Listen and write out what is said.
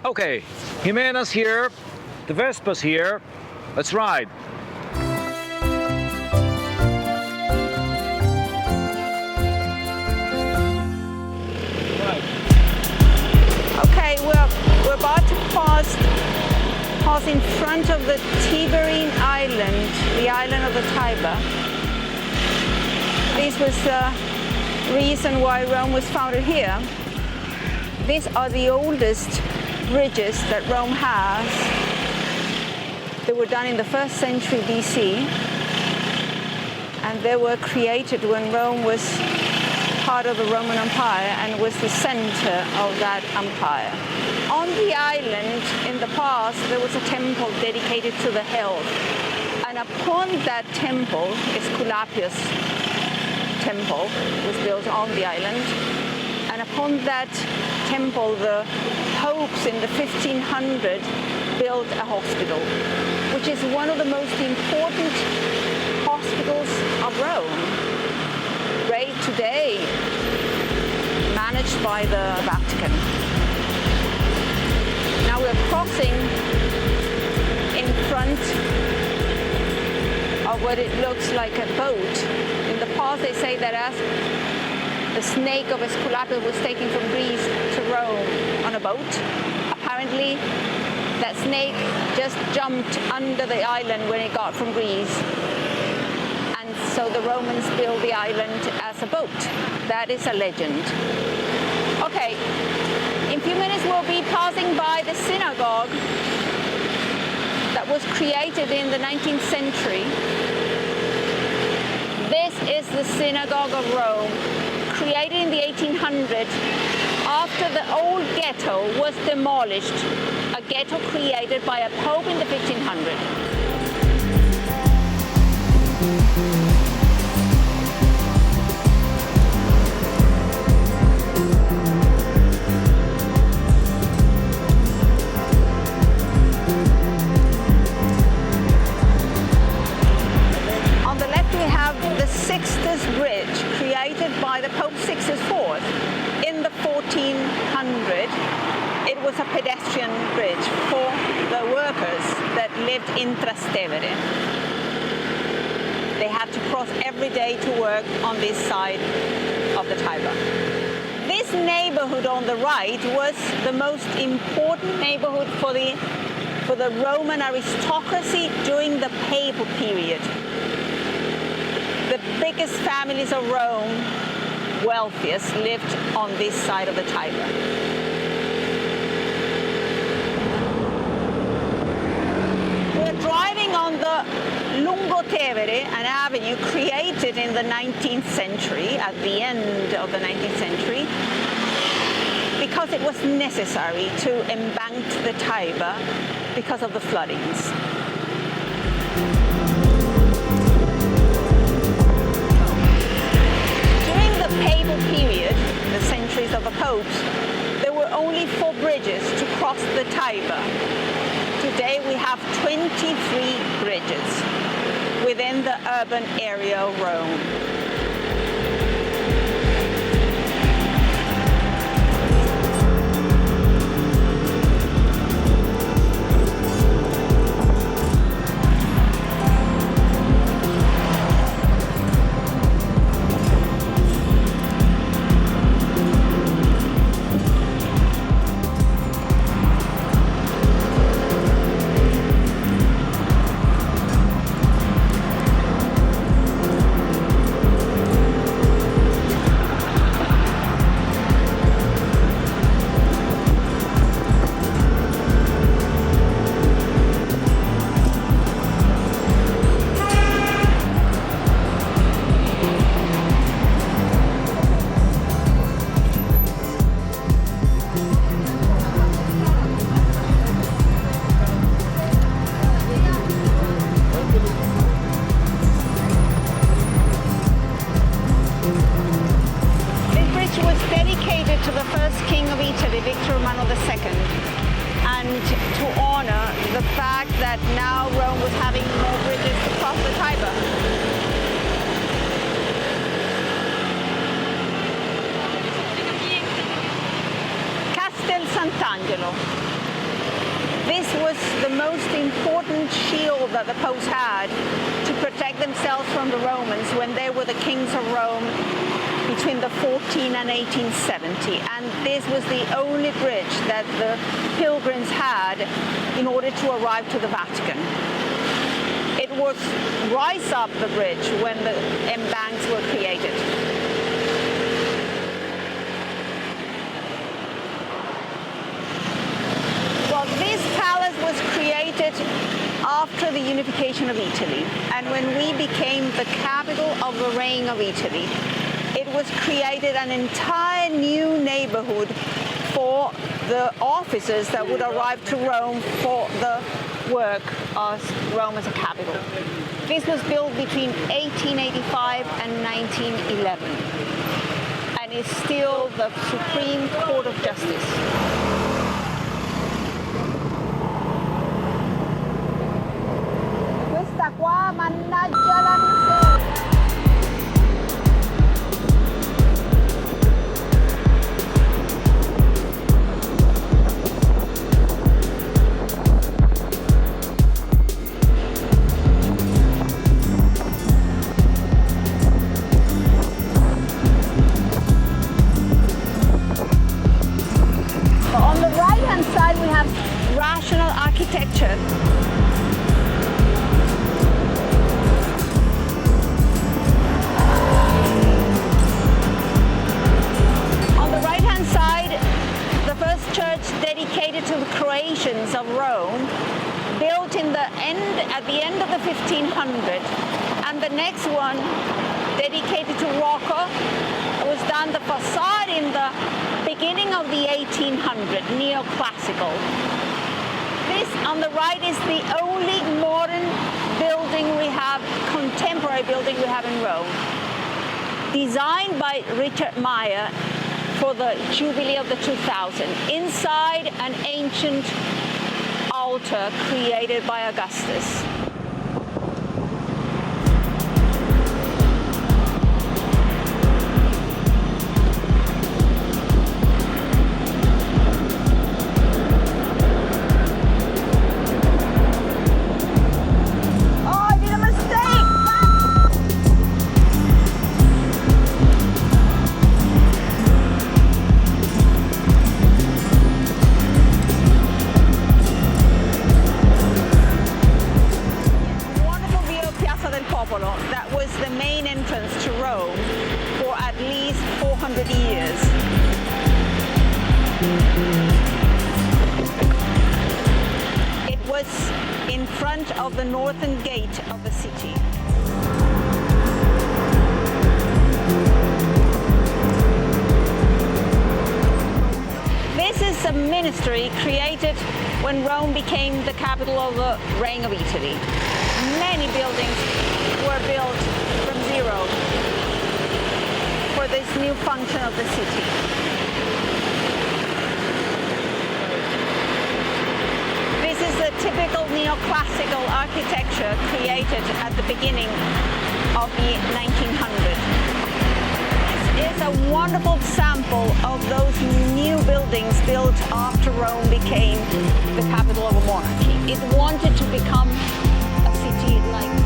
Okay, Ximena's here, the Vespa's here. Let's ride. Okay, we're about to pass in front of the Tiber Island, the island of the Tiber. This was the reason why Rome was founded here. These are the oldest bridges that Rome has. They were done in the 1st century BC, and they were created when Rome was part of the Roman Empire and was the center of that empire. On the island, in the past, there was a temple dedicated to the health, and upon that temple, Aesculapius temple was built on the island, and upon that temple, the popes in the 1500 built a hospital, which is one of the most important hospitals of Rome, right today managed by the Vatican. Now we're crossing in front of what it looks like a boat. In the past, they say that as the snake of Aesculapius was taken from Greece to Rome on a boat, apparently that snake just jumped under the island when it got from Greece. And so the Romans built the island as a boat. That is a legend. Okay, in a few minutes we'll be passing by the synagogue that was created in the 19th century. This is the Synagogue of Rome, created in the 1800s after the old ghetto was demolished, a ghetto created by a pope in the 1500s. Sixtus Bridge, created by the Pope Sixtus IV in the 1400. It was a pedestrian bridge for the workers that lived in Trastevere. They had to cross every day to work on this side of the Tiber. This neighborhood on the right was the most important neighborhood for the Roman aristocracy during the papal period. The biggest families of Rome, wealthiest, lived on this side of the Tiber. We're driving on the Lungotevere, an avenue created in the 19th century, at the end of the 19th century, because it was necessary to embank the Tiber because of the floodings. Papal period, the centuries of the popes, there were only 4 bridges to cross the Tiber. Today we have 23 bridges within the urban area of Rome. To honor the fact that now Rome was having more bridges across the Tiber. Castel Sant'Angelo. This was the most important shield that the popes had to protect themselves from the Romans when they were the kings of Rome between the 14 and 1870. And this was the only bridge that the pilgrims had in order to arrive to the Vatican. It was rise up the bridge when the embanks were created. Well, this palace was created after the unification of Italy, and when we became the capital of the reign of Italy, it was created an entire new neighborhood for the officers that would arrive to Rome for the work of Rome as a capital. This was built between 1885 and 1911, and is still the Supreme Court of Justice. Questa qua, mannaggia la miseria! On the right-hand side, we have rational architecture. On the right-hand side, the first church dedicated to the Croatians of Rome, built at the end of the 1500s, and the next one dedicated to Rocco was done the facade in the beginning of the 1800s, neoclassical. This on the right is the only modern building we have, contemporary building we have in Rome. Designed by Richard Meyer for the Jubilee of the 2000. Inside, an ancient altar created by Augustus. That was the main entrance to Rome for at least 400 years. It was in front of the northern gate of the city. This is a ministry created when Rome became the capital of the reign of Italy. Many buildings were built from zero for this new function of the city. This is the typical neoclassical architecture created at the beginning of the 1900s. This is a wonderful example of those new buildings built after Rome became the capital of a monarchy. It wanted to become a city like